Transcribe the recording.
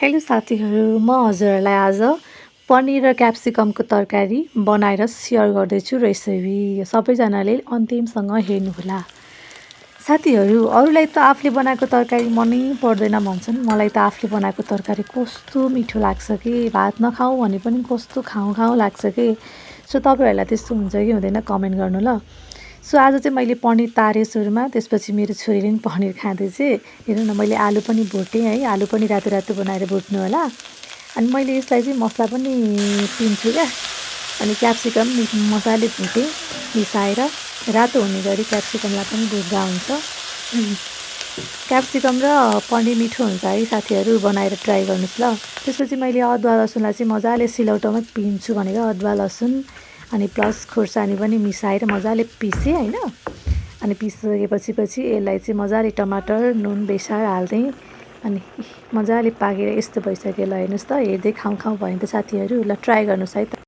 Hello साथीहरू, म हजुरहरूलाई आज पनिर र क्याप्सिकमको तरकारी बनाएर सेयर गर्दैछु रेसिपी। सबैजनाले अन्तिमसँग हेर्नुहोला। साथीहरू, अरूलाई त आफूले बनाएको तरकारी मनै पर्दैन भन्छन्। मलाई त आफूले बनाएको तरकारी कस्तो मिठो लाग्छ कि भात नखाउँ भने पनि कस्तो खाउँ खाउँ लाग्छ कि। सो तपाईँहरूलाई त्यस्तो हुन्छ कि हुँदैन कमेन्ट गर्नु ल। सो आज चाहिँ मैले पनिर तारेँ सुरुमा, त्यसपछि मेरो छोरीले पनि पनिर खाँदैछ। हेर्नु न, मैले आलु पनि भुटेँ है, आलु पनि रातो रातो बनाएर भुट्नु होला। अनि मैले यसलाई चाहिँ मसला पनि पिन्छु क्या। अनि क्याप्सिकम मजाले भुटेँ मिसाएर, रातो हुने गरी क्याप्सिकमलाई पनि भुट्दा हुन्छ। क्याप्सिकम र पनिर मिठो हुन्छ है साथीहरू, बनाएर ट्राई गर्नुहोस् ल। त्यसपछि मैले अदुवा लसुनलाई चाहिँ मजाले सिलौटोमा पिन्छु भनेर अदुवा लसुन अनि प्लस खुर्सानी पनि मिसाएर मजाले पिसेँ होइन। अनि पिसिसकेपछि यसलाई चाहिँ मजाले टमाटर नुन बेसार हाल्दै अनि मजाले पाकेर यस्तो भइसक्यो। ल हेर्नुहोस् त, हेर्दै खाउँ खाउँ भयो नि त साथीहरू। ल ट्राई गर्नुहोस् है त।